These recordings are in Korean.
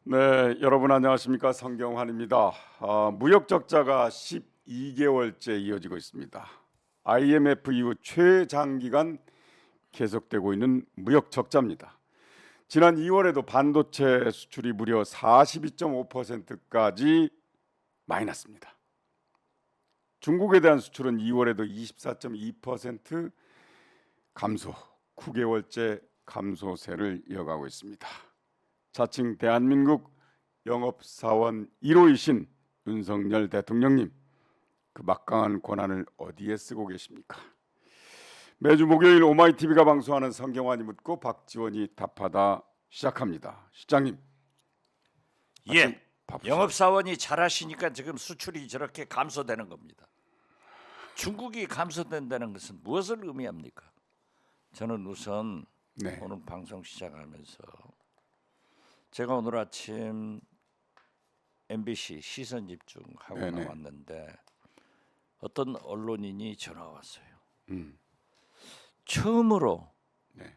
네, 여러분 안녕하십니까? 성경환입니다. 무역 적자가 12개월째 이어지고 있습니다. IMF 이후 최장기간 계속되고 있는 무역 적자입니다. 지난 2월에도 반도체 수출이 무려 42.5%까지 마이너스입니다. 중국에 대한 수출은 2월에도 24.2% 감소, 9개월째 감소세를 이어가고 있습니다. 자칭 대한민국 영업사원 1호이신 윤석열 대통령님, 그 막강한 권한을 어디에 쓰고 계십니까? 매주 목요일 오마이TV가 방송하는 성경환이 묻고 박지원이 답하다 시작합니다. 실장님. 예, 바쁘시죠? 영업사원이 잘하시니까 지금 수출이 저렇게 감소되는 겁니다. 중국이 감소된다는 것은 무엇을 의미합니까? 저는 우선 네. 오늘 방송 시작하면서 제가 오늘 아침 MBC 시선 집중하고 네네. 나왔는데 어떤 언론인이 전화 왔어요. 음. 처음으로 네.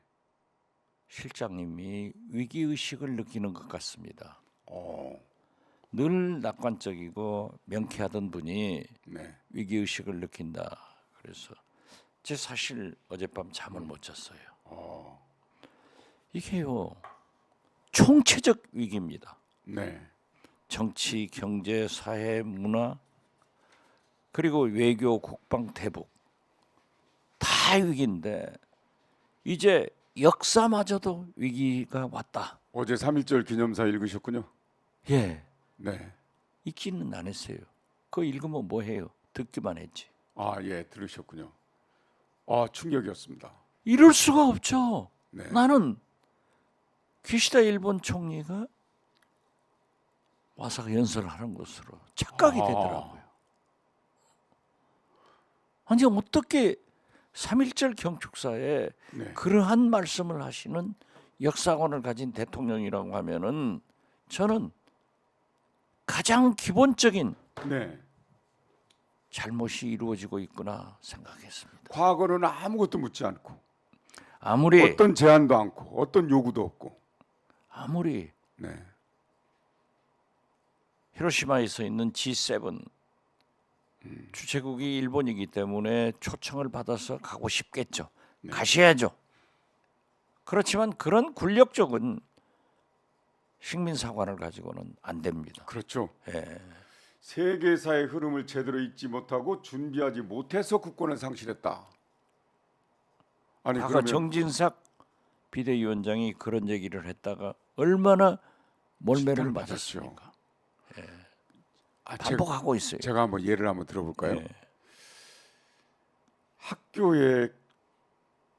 실장님이 위기 의식을 느끼는 것 같습니다. 어. 늘 낙관적이고 명쾌하던 분이 네. 위기 의식을 느낀다. 그래서 제 사실 어젯밤 잠을 못 잤어요. 이게요 총체적 위기입니다. 네. 정치, 경제, 사회, 문화 그리고 외교, 국방, 대북 다 위기인데 이제 역사마저도 위기가 왔다. 어제 3.1절 기념사 읽으셨군요. 예, 네. 읽지는 안 했어요. 그거 읽으면 뭐 해요? 듣기만 했지. 예, 들으셨군요. 충격이었습니다. 이럴 수가 없죠. 네. 나는 기시다 일본 총리가 와서 연설하는 것으로 착각이 되더라고요. 아니 어떻게 3.1절 경축사에 네. 그러한 말씀을 하시는 역사관을 가진 대통령이라고 하면은 저는 가장 기본적인 네. 잘못이 이루어지고 있구나 생각했습니다. 과거는 아무것도 묻지 않고 아무리 어떤 제안도 않고 어떤 요구도 없고. 네. 히로시마에서 있는 G7 주최국이 일본이기 때문에 초청을 받아서 가고 싶겠죠. 네. 가셔야죠. 그렇지만 그런 굴욕적인 식민사관을 가지고는 안 됩니다. 그렇죠. 예. 세계사의 흐름을 제대로 읽지 못하고 준비하지 못해서 국권을 상실했다. 아니 아까 그러면 정진삭 비대위원장이 그런 얘기를 했다가 얼마나 몰매를 진단을 맞았습니까? 제가, 반복하고 있어요. 제가 한번 예를 한번 들어볼까요? 예. 학교에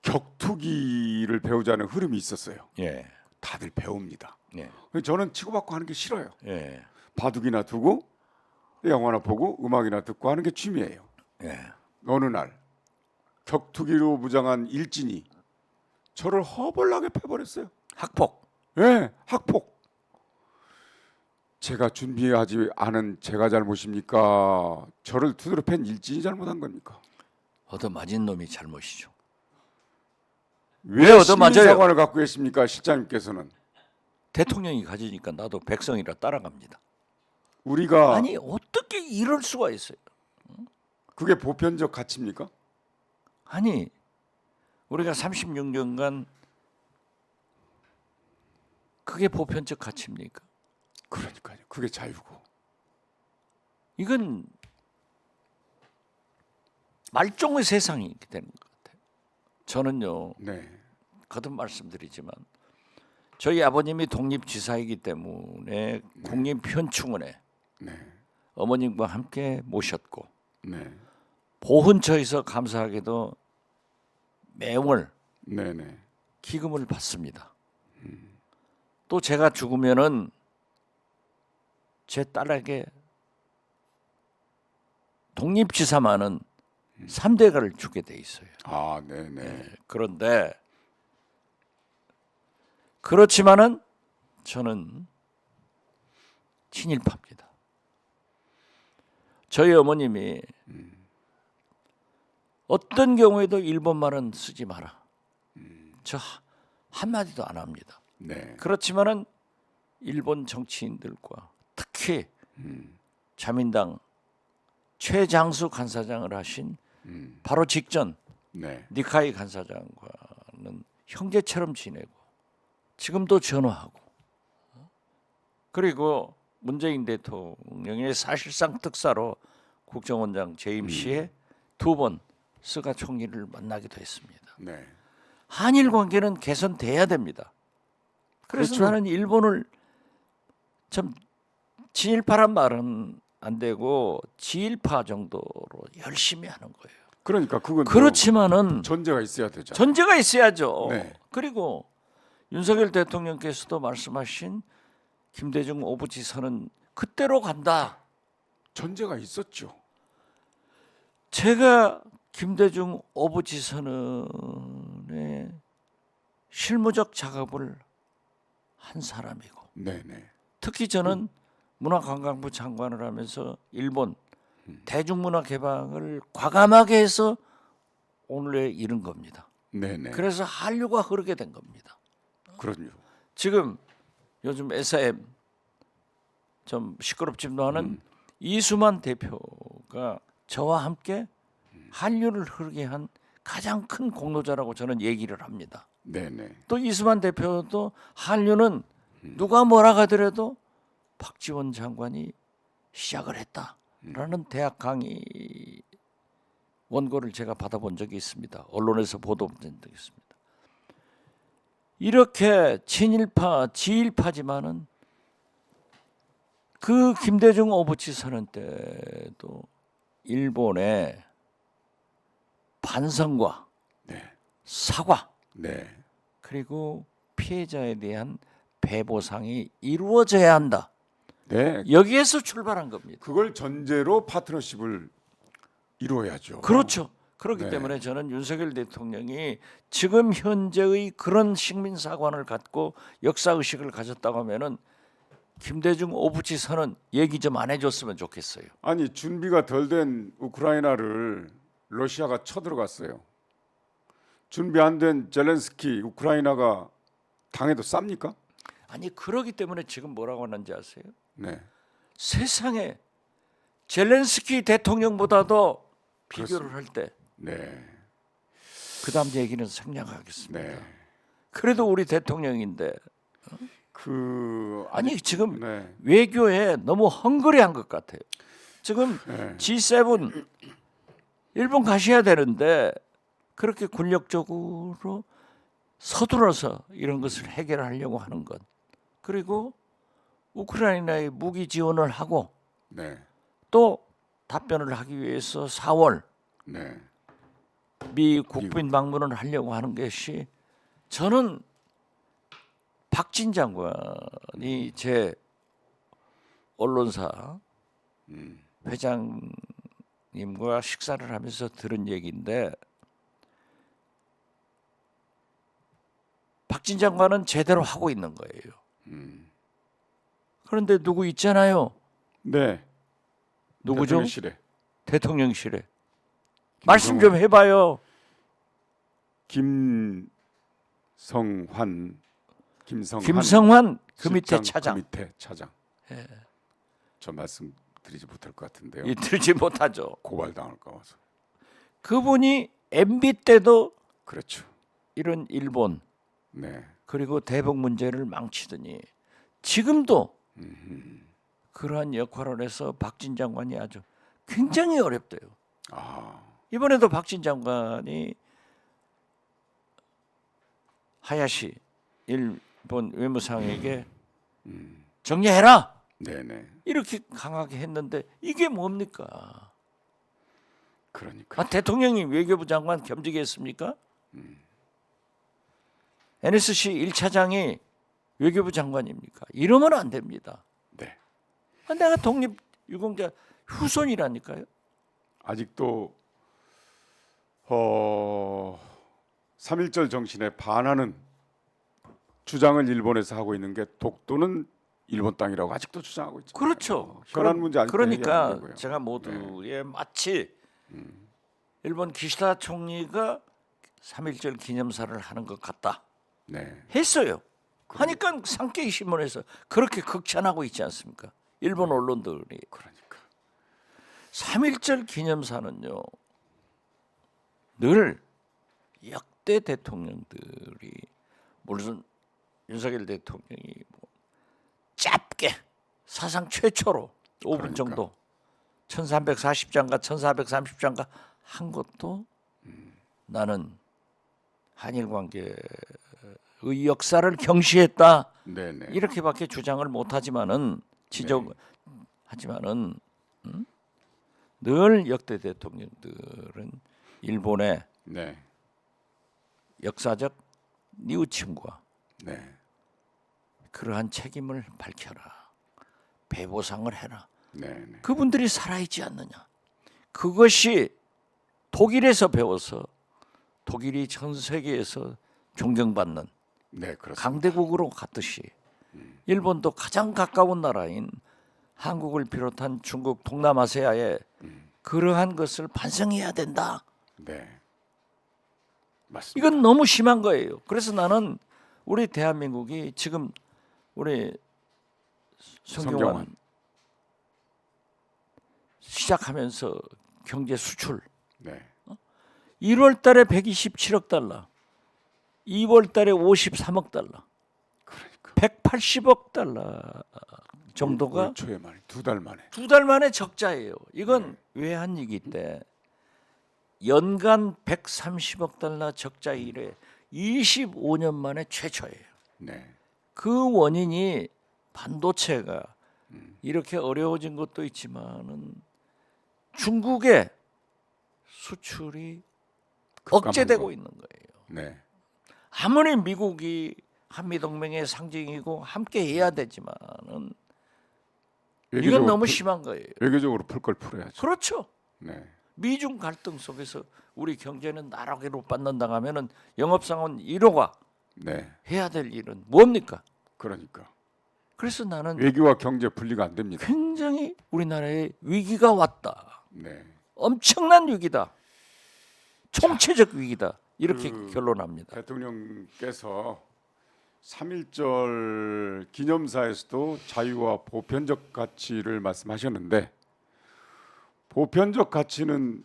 격투기를 배우자는 흐름이 있었어요. 예. 다들 배웁니다. 예. 저는 치고받고 하는 게 싫어요. 예. 바둑이나 두고 영화나 보고 음악이나 듣고 하는 게 취미예요. 예. 어느 날 격투기로 무장한 일진이 저를 허벌나게 패버렸어요. 학폭. 예, 학폭. 제가 준비하지 않은 제가 잘못입니까? 저를 두드려 팬 일진이 잘못한 겁니까? 얻어맞은 놈이 잘못이죠. 왜 얻어맞아요? 시민사관을 갖고 계십니까, 실장님께서는? 대통령이 가지니까 나도 백성이라 따라갑니다. 우리가 아니 어떻게 이럴 수가 있어요? 그게 보편적 가치입니까? 아니 우리가 36년간 그게 보편적 가치입니까? 그러니까요. 그게 자유고. 이건 말종의 세상이 이렇게 되는 것 같아요. 저는요 네, 거듭 말씀드리지만 저희 아버님이 독립지사이기 때문에 국립현충원에 네, 어머님과 함께 모셨고 네, 보훈처에서 감사하게도 매월 네, 네. 기금을 받습니다. 또 제가 죽으면은 제 딸에게 독립지사만은 3대가를 주게 돼 있어요. 네, 네. 그런데 그렇지만은 저는 친일파입니다. 저희 어머님이 어떤 경우에도 일본 말은 쓰지 마라. 저 한마디도 안 합니다. 네. 그렇지만은 일본 정치인들과 특히 자민당 최장수 간사장을 하신 바로 직전 네. 니카이 간사장과는 형제처럼 지내고 지금도 전화하고 그리고 문재인 대통령의 사실상 특사로 국정원장 재임 시에 2번 스가 총리를 만나기도 했습니다. 네. 한일 관계는 개선돼야 됩니다. 그래서 그렇죠. 나는 일본을 참 친일파란 말은 안 되고 지일파 정도로 열심히 하는 거예요. 그러니까 그건 그렇지만은 전제가 있어야 되죠. 전제가 있어야죠. 네. 그리고 윤석열 대통령께서도 말씀하신 김대중 오부지선은 그때로 간다. 전제가 있었죠. 제가 김대중 오부지선의 실무적 작업을 한 사람이고 네네. 특히 저는 문화관광부 장관을 하면서 일본 대중문화 개방을 과감하게 해서 오늘에 이른 겁니다. 네네. 그래서 한류가 흐르게 된 겁니다. 그럼요. 지금 요즘 SM 좀 시끄럽지도 않은 이수만 대표가 저와 함께 한류를 흐르게 한 가장 큰 공로자라고 저는 얘기를 합니다. 네네. 또 이수만 대표도 한류는 누가 뭐라 하더라도 박지원 장관이 시작을 했다라는 대학 강의 원고를 제가 받아본 적이 있습니다. 언론에서 보도된 적이 있습니다. 이렇게 친일파, 지일파지만은 그 김대중 오부치 선언 때도 일본의 반성과 네. 사과 네. 그리고 피해자에 대한 배보상이 이루어져야 한다. 네. 여기에서 출발한 겁니다. 그걸 전제로 파트너십을 이루어야죠. 그렇죠. 그렇기 네. 때문에 저는 윤석열 대통령이 지금 현재의 그런 식민사관을 갖고 역사의식을 가졌다고 하면은 김대중 오부치 선언 얘기 좀 안 해줬으면 좋겠어요. 아니 준비가 덜 된 우크라이나를 러시아가 쳐들어갔어요. 준비 안 된 젤렌스키 우크라이나가 당해도 쌉니까? 아니 그러기 때문에 지금 뭐라고 하는지 아세요? 네. 세상에 젤렌스키 대통령보다도 비교를 할 때 네. 그다음 얘기는 생략하겠습니다. 네. 그래도 우리 대통령인데 아니 지금 네. 외교에 너무 헝그리한 것 같아요. 지금 네. G7 일본 가셔야 되는데 그렇게 군력적으로 서둘러서 이런 것을 해결하려고 하는 것. 그리고 우크라이나에 무기 지원을 하고 네. 또 답변을 하기 위해서 4월 네. 미 국빈 방문을 하려고 하는 것이 저는 박진 장관이 제 언론사 회장님과 식사를 하면서 들은 얘기인데 박진 장관은 제대로 하고 있는 거예요. 그런데 누구 있잖아요. 네. 누구죠? 대통령실에 대통령실에. 말씀 좀 해봐요. 김성환 김성환 그 밑에 실장, 차장. 그 밑에 차장. 저 말씀드리지 못할 것 같은데요. 이 들지 못하죠. 고발당할까 봐서. 그분이 MB 때도 그렇죠. 이런 일본 네. 그리고 대북 문제를 망치더니 지금도 그러한 역할을 해서 박진 장관이 아주 굉장히 어렵대요. 아. 이번에도 박진 장관이 하야시 일본 외무상에게 정리해라 네네. 이렇게 강하게 했는데 이게 뭡니까? 그러니까. 대통령이 외교부 장관 겸직이 했습니까? NSC 1차장이 외교부 장관입니까? 이러면 안 됩니다. 네. 내가 독립 유공자 후손이라니까요. 아직도 3.1절 정신에 반하는 주장을 일본에서 하고 있는 게 독도는 일본 땅이라고 아직도 주장하고 있죠. 그렇죠. 현안 문제 아직도 해결 안 그러니까 되고요. 제가 모두의 마치 일본 기시다 총리가 3.1절 기념사를 하는 것 같다 네. 했어요. 하니까 상케이 신문에서 그렇게 극찬하고 있지 않습니까? 일본 언론들이. 그러니까 3.1절 기념사는요, 늘 역대 대통령들이, 물론 윤석열 대통령이 뭐 짧게 사상 최초로 5분 그러니까. 정도 1340장가 1430장가 한 것도 나는 한일 관계의 역사를 경시했다, 네네. 이렇게밖에 주장을 못하지만은 지적하지만은 늘 역대 대통령들은 일본의 네. 역사적 뉘우침과 네. 그러한 책임을 밝혀라, 배보상을 해라. 네. 네. 그분들이 살아있지 않느냐. 그것이 독일에서 배워서 독일이 전 세계에서 존경받는 네, 그렇습니다. 강대국으로 갔듯이 일본도 가장 가까운 나라인 한국을 비롯한 중국, 동남아시아에 그러한 것을 반성해야 된다. 네. 맞습니다. 이건 너무 심한 거예요. 그래서 나는 우리 대한민국이 지금 우리 성경환 성경환. 시작하면서 경제 수출 네. 1월 달에 127억 달러, 2월 달에 53억 달러, 그러니까 180억 달러 정도가 올 초에 만에 2달 만에. 2달 만에 적자예요. 이건 외환위기 때 연간 130억 달러 적자 이래 25년 만에 최초예요. 네. 그 원인이 반도체가 이렇게 어려워진 것도 있지만은 중국의 수출이 억제되고 급감한 있는 거예요. 네. 아무리 미국이 한미동맹의 상징이고 함께 해야 되지만은 이건 너무 심한 거예요. 외교적으로 풀 걸 풀어야죠. 그렇죠. 네. 미중 갈등 속에서 우리 경제는 나락으로 빠져나가면은 영업상은 1호가 네. 해야 될 일은 뭡니까? 그러니까 그래서 나는 외교와 경제 분리가 안 됩니다. 굉장히 우리나라에 위기가 왔다. 네. 엄청난 위기다. 총체적 위기다. 이렇게 결론합니다. 대통령께서 3.1절 기념사에서도 자유와 보편적 가치를 말씀하셨는데, 보편적 가치는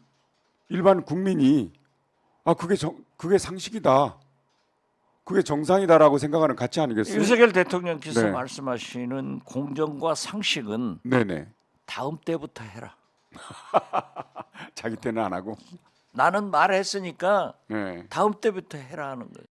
일반 국민이 그게 상식이다, 그게 정상이다라고 생각하는 가치 아니겠어요? 윤석열 대통령께서 네. 말씀하시는 공정과 상식은 네네. 다음 때부터 해라. 자기 때는 안 하고. 나는 말했으니까 네. 다음 때부터 해라 하는 거예요.